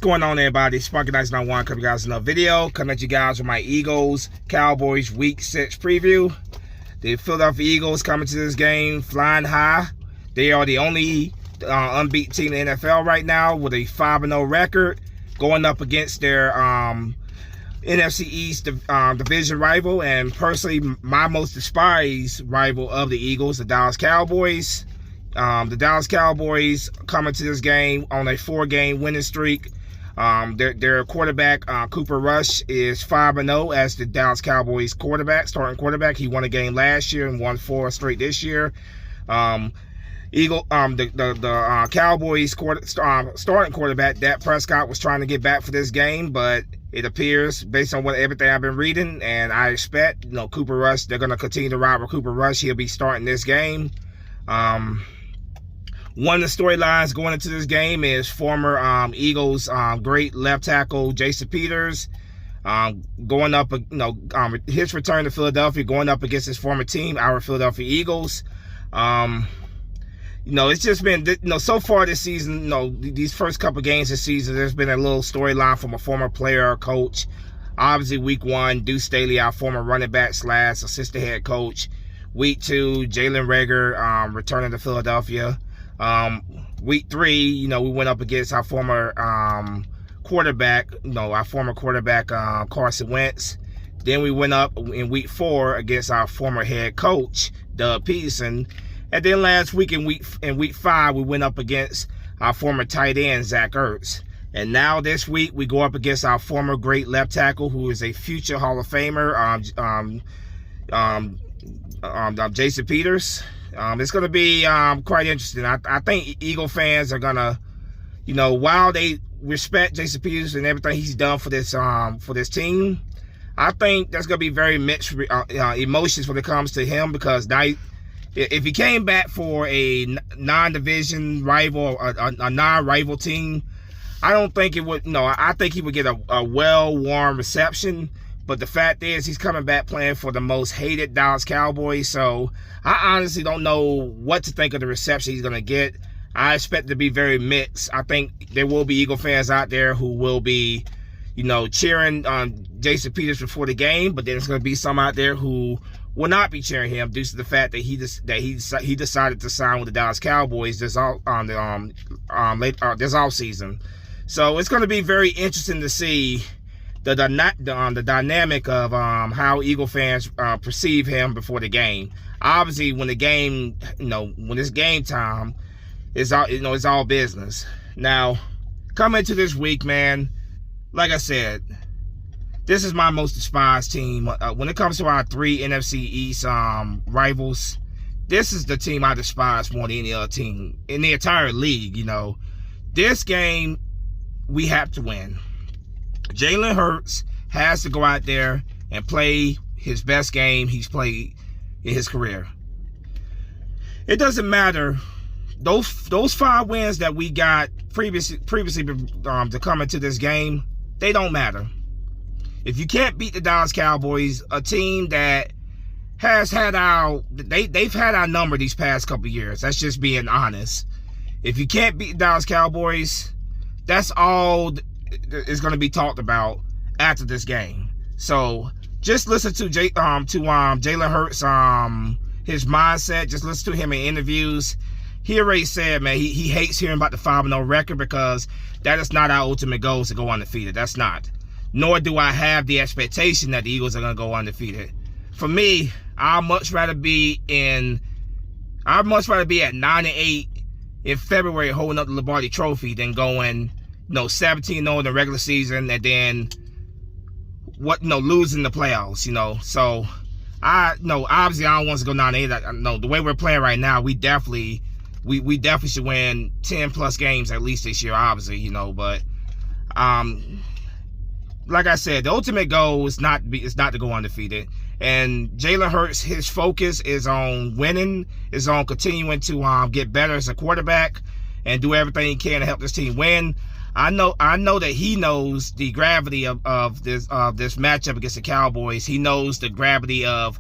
going on, everybody? Sparky Nice 91 coming you guys another video. Coming at you guys with my Eagles Cowboys Week 6 preview. The Philadelphia Eagles coming to this game flying high. They are the only unbeaten team in the NFL right now with a 5-0 record, going up against their NFC East division rival, and personally my most despised rival of the Eagles, the Dallas Cowboys. The Dallas Cowboys coming to this game on a 4-game winning streak. Their quarterback, Cooper Rush, is 5-0 as the Dallas Cowboys starting quarterback. He won a game last year and won 4 straight this year. The Cowboys starting quarterback, Dak Prescott, was trying to get back for this game, but it appears, based on everything I've been reading, and I expect, Cooper Rush, they're going to continue to ride with Cooper Rush. He'll be starting this game. One of the storylines going into this game is former Eagles great left tackle Jason Peters going up, his return to Philadelphia, going up against his former team, our Philadelphia Eagles. It's just been, so far this season, these first couple games this season, there's been a little storyline from a former player or coach. Obviously, week 1, Deuce Staley, our former running back / assistant head coach. Week 2, Jalen Reagor returning to Philadelphia. Week 3, we went up against our former quarterback, Carson Wentz. Then we went up in week 4 against our former head coach, Doug Peterson. And then last week in week 5, we went up against our former tight end, Zach Ertz. And now this week, we go up against our former great left tackle, who is a future Hall of Famer, Jason Peters. It's going to be quite interesting. I think Eagle fans are going to, while they respect Jason Peters and everything he's done for this team, I think there's going to be very mixed emotions when it comes to him, because now, if he came back for a non-division rival, a non-rival team, I don't think it would, I think he would get a well-warm reception. But the fact is, he's coming back playing for the most hated Dallas Cowboys. So I honestly don't know what to think of the reception he's going to get. I expect it to be very mixed. I think there will be Eagle fans out there who will be, cheering Jason Peters before the game. But then there's going to be some out there who will not be cheering him due to the fact that he decided to sign with the Dallas Cowboys this offseason. So it's going to be very interesting to see the dynamic of how Eagle fans perceive him before the game. Obviously, when the game, when it's game time, it's all business. Now, coming into this week, man, like I said, this is my most despised team. When it comes to our 3 NFC East rivals, this is the team I despise more than any other team in the entire league. This game we have to win. Jalen Hurts has to go out there and play his best game he's played in his career. It doesn't matter. Those 5 wins that we got previously to come into this game, they don't matter. If you can't beat the Dallas Cowboys, a team that has had they've had our number these past couple years. That's just being honest. If you can't beat the Dallas Cowboys, that's all is going to be talked about after this game. So just listen to Jalen Hurts, his mindset. Just listen to him in interviews. He already said, man, he hates hearing about the 5-0 record, because that is not our ultimate goal, is to go undefeated. That's not. Nor do I have the expectation that the Eagles are going to go undefeated. For me, I'd much rather be at 9-8 in February holding up the Lombardi Trophy than going 17-0 in the regular season and then losing the playoffs. So obviously I don't want to go 9-8. The way we're playing right now, we definitely should win 10+ games at least this year, obviously. But like I said, the ultimate goal is not to go undefeated. And Jalen Hurts, his focus is on winning, is on continuing to get better as a quarterback and do everything he can to help this team win. I know that he knows the gravity of this matchup against the Cowboys. He knows the gravity of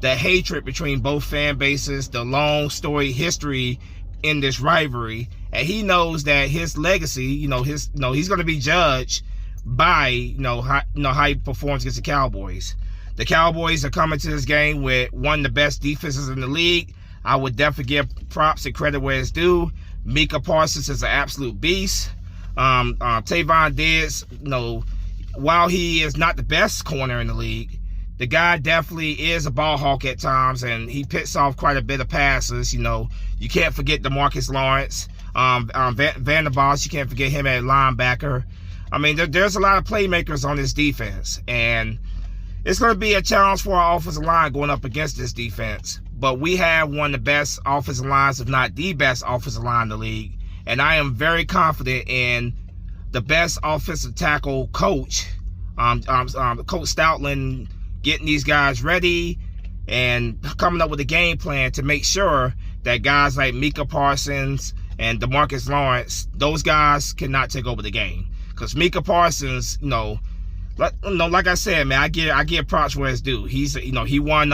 the hatred between both fan bases, the long story history in this rivalry, and he knows that his legacy, he's going to be judged by how he performs against the Cowboys. The Cowboys are coming to this game with one of the best defenses in the league. I would definitely give props and credit where it's due. Micah Parsons is an absolute beast. Tavon Diggs, while he is not the best corner in the league, the guy definitely is a ball hawk at times, and he picks off quite a bit of passes. You can't forget DeMarcus Lawrence, Van der Bosch. You can't forget him at linebacker. I mean, there's a lot of playmakers on this defense, and it's going to be a challenge for our offensive line going up against this defense. But we have one of the best offensive lines, if not the best offensive line in the league. And I am very confident in the best offensive tackle coach, Coach Stoutland, getting these guys ready and coming up with a game plan to make sure that guys like Micah Parsons and DeMarcus Lawrence, those guys cannot take over the game. Because Micah Parsons, like I said, man, I give props where it's due. He won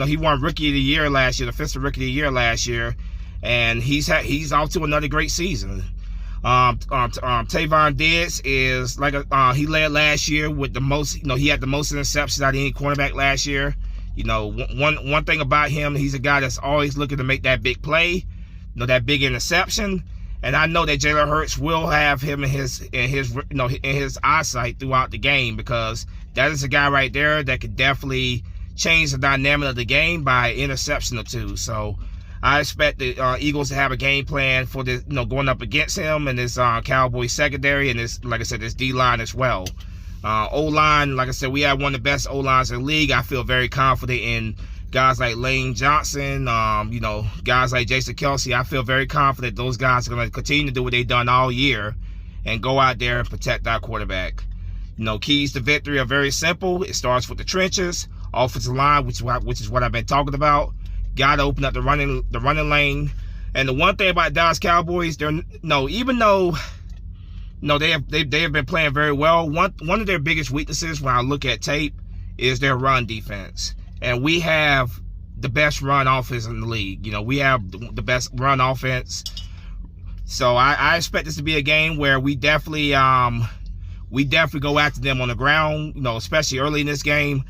he won Rookie of the Year last year, defensive Rookie of the Year last year, and he's off to another great season. Tavon Diggs is he led last year with the most. He had the most interceptions out of any cornerback last year. One thing about him, he's a guy that's always looking to make that big play, that big interception. And I know that Jalen Hurts will have him in his eyesight throughout the game, because that is a guy right there that could definitely change the dynamic of the game by an interception or two. So I expect the Eagles to have a game plan for this, going up against him and this Cowboys secondary and this, like I said, this D-line as well. O-line, like I said, we have one of the best O-lines in the league. I feel very confident in guys like Lane Johnson, guys like Jason Kelce. I feel very confident those guys are going to continue to do what they've done all year and go out there and protect our quarterback. Keys to victory are very simple. It starts with the trenches, offensive line, which is what I've been talking about. Got to open up the running lane. And the one thing about Dallas Cowboys, even though they have been playing very well, one of their biggest weaknesses when I look at tape is their run defense. And we have the best run offense in the league. We have the best run offense. So I expect this to be a game where we definitely go after them on the ground, especially early in this game.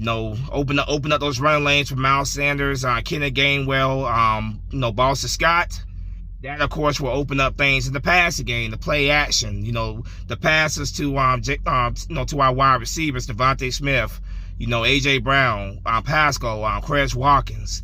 Open up those running lanes for Miles Sanders, Kenneth Gainwell, Boston Scott. That, of course, will open up things in the passing game, the play action, the passes to our wide receivers, Devontae Smith, A.J. Brown, Pascal, Chris Watkins.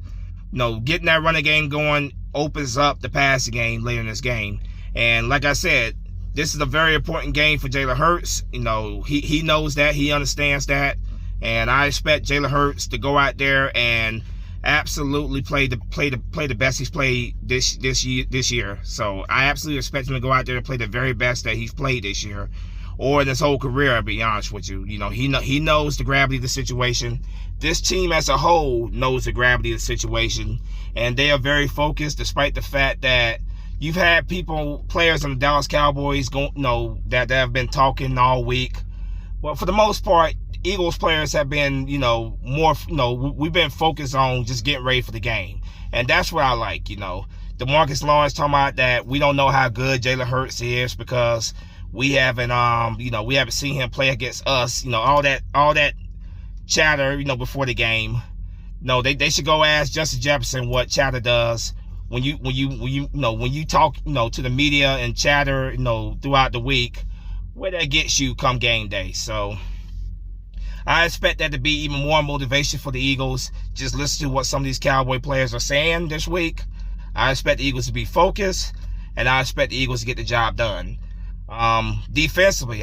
Getting that running game going opens up the passing game later in this game. And like I said, this is a very important game for Jalen Hurts. He knows that. He understands that. And I expect Jalen Hurts to go out there and absolutely play the best he's played this year. So I absolutely expect him to go out there and play the very best that he's played this year, or in his whole career, I'll be honest with you. He knows the gravity of the situation. This team as a whole knows the gravity of the situation, and they are very focused, despite the fact that you've had players on the Dallas Cowboys that have been talking all week. But for the most part, Eagles players have been, we've been focused on just getting ready for the game. And that's what I like, DeMarcus Lawrence talking about that we don't know how good Jalen Hurts is because we haven't seen him play against us, all that chatter, before the game. They should go ask Justin Jefferson what chatter does when you talk, to the media and chatter, throughout the week, where that gets you come game day. So I expect that to be even more motivation for the Eagles. Just listen to what some of these Cowboy players are saying this week. I expect the Eagles to be focused, and I expect the Eagles to get the job done. Defensively,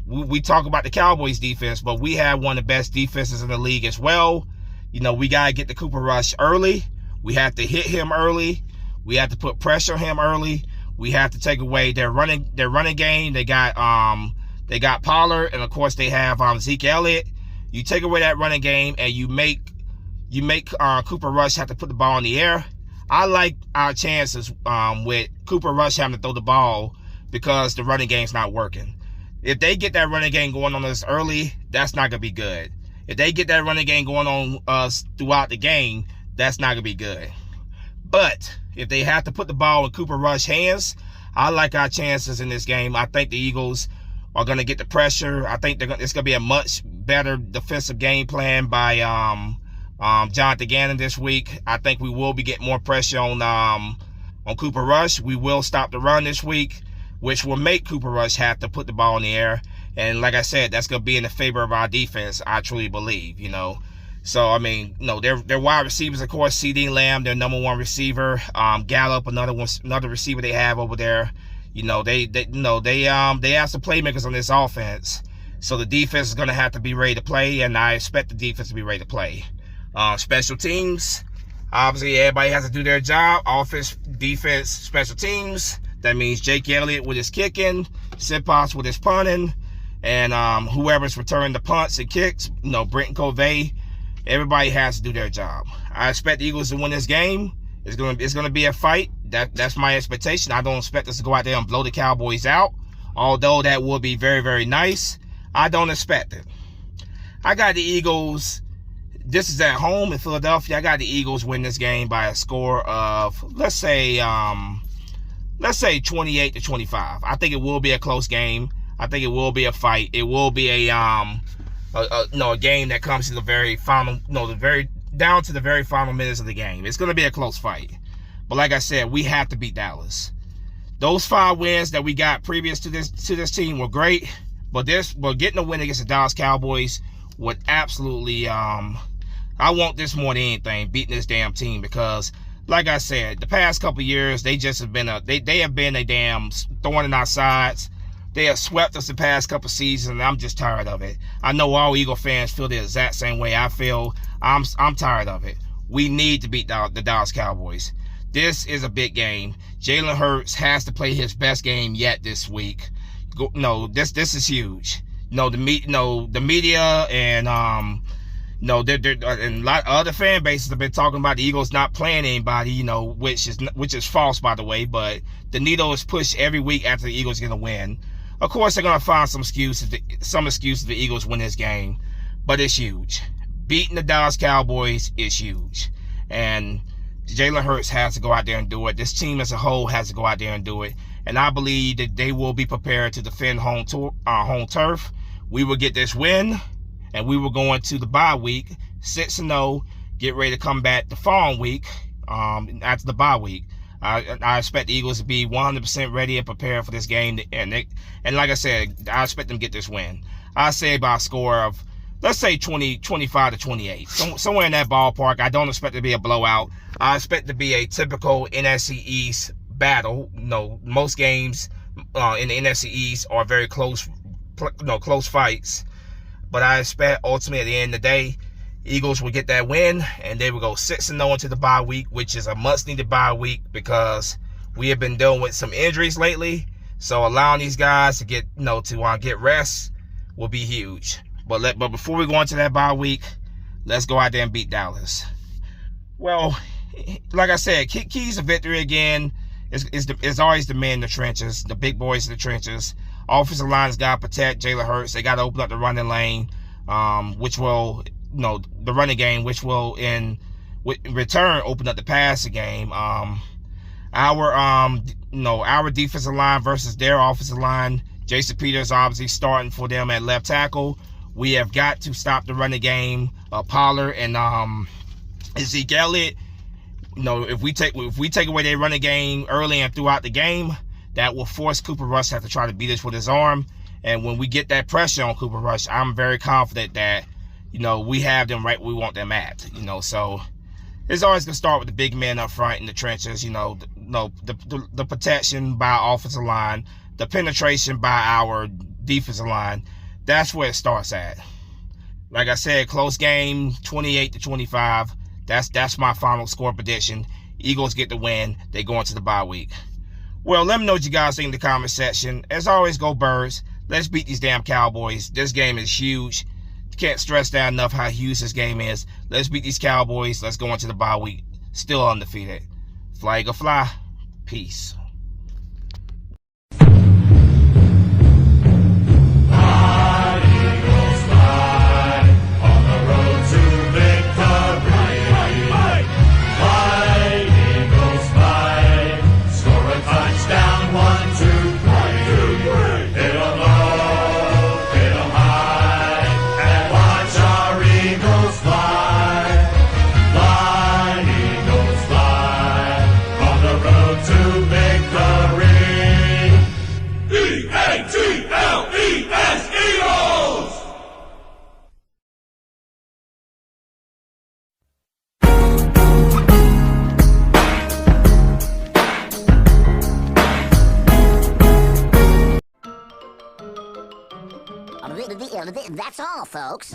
we talk about the Cowboys defense, but we have one of the best defenses in the league as well. We got to get the Cooper Rush early. We have to hit him early. We have to put pressure on him early. We have to take away their running game. They got Pollard, and of course they have Zeke Elliott. You take away that running game, and you make Cooper Rush have to put the ball in the air. I like our chances with Cooper Rush having to throw the ball because the running game's not working. If they get that running game going on us early, that's not going to be good. If they get that running game going on us throughout the game, that's not going to be good. But if they have to put the ball in Cooper Rush's hands, I like our chances in this game. I think the Eagles are going to get the pressure. I think it's going to be a much better defensive game plan by Jonathan Gannon this week. I think we will be getting more pressure on Cooper Rush. We will stop the run this week, which will make Cooper Rush have to put the ball in the air. And like I said, that's going to be in the favor of our defense, I truly believe, you know. So, I mean, their wide receivers, of course, CeeDee Lamb, their number one receiver. Gallup, another receiver they have over there. You know, they have some playmakers on this offense. So the defense is going to have to be ready to play, and I expect the defense to be ready to play. Special teams, obviously everybody has to do their job. Offense, defense, special teams. That means Jake Elliott with his kicking, Siposs with his punting, and whoever's returning the punts and kicks, Brenton Covey. Everybody has to do their job. I expect the Eagles to win this game. It's gonna be a fight. That's my expectation. I don't expect us to go out there and blow the Cowboys out, although that would be very, very nice. I don't expect it. I got the Eagles. This is at home in Philadelphia. I got the Eagles win this game by a score of, let's say 28-25. I think it will be a close game. I think it will be a fight. It will be a game that comes to the very final, down to the very final minutes of the game. It's going to be a close fight. But like I said, we have to beat Dallas. Those 5 wins that we got previous to this team were great, but getting a win against the Dallas Cowboys would absolutely, I want this more than anything, beating this damn team, because like I said, the past couple years, they just have been they have been a damn thorn in our sides. They have swept us the past couple seasons, and I'm just tired of it. I know all Eagle fans feel the exact same way I feel. I'm tired of it. We need to beat the Dallas Cowboys. This is a big game. Jalen Hurts has to play his best game yet this week. This is huge. The media and and a lot of other fan bases have been talking about the Eagles not playing anybody, which is false, by the way. But the needle is pushed every week after the Eagles get a win. Of course, they're gonna find some excuses. The Eagles win this game, but it's huge. Beating the Dallas Cowboys is huge, and Jalen Hurts has to go out there and do it. This team as a whole has to go out there and do it, and I believe that they will be prepared to defend home turf. We will get this win, and we will go into the bye week 6-0. Get ready to come back the following week after the bye week. I expect the Eagles to be 100% ready and prepared for this game, and like I said, I expect them to get this win. I say by a score of, let's say 25-28, somewhere in that ballpark. I don't expect it to be a blowout. I expect it to be a typical NFC East battle. Most games in the NFC East are very close fights. But I expect ultimately at the end of the day, Eagles will get that win, and they will go 6-0 into the bye week, which is a much-needed bye week because we have been dealing with some injuries lately. So allowing these guys to get get rest will be huge. But before we go into that bye week, let's go out there and beat Dallas. Well, like I said, keys to victory again is always the men in the trenches, the big boys in the trenches. Offensive line's got to protect Jalen Hurts. They got to open up the running lane, which will, the running game, which will in return open up the passing game. Our defensive line versus their offensive line. Jason Peters obviously starting for them at left tackle. We have got to stop the running game. Pollard and Zeke Elliott. If we take away their running game early and throughout the game, that will force Cooper Rush to have to try to beat us with his arm. And when we get that pressure on Cooper Rush, I'm very confident that, we have them right where we want them at. So it's always going to start with the big men up front in the trenches, the protection by our offensive line, the penetration by our defensive line. That's where it starts at. Like I said, close game, 28-25. That's my final score prediction. Eagles get the win. They go into the bye week. Well, let me know what you guys think in the comment section. As always, go Birds. Let's beat these damn Cowboys. This game is huge. Can't stress that enough how huge this game is. Let's beat these Cowboys. Let's go into the bye week still undefeated. Fly, Eagle, fly. Peace. On the road to victory. Fly, Eagle. That's all, folks.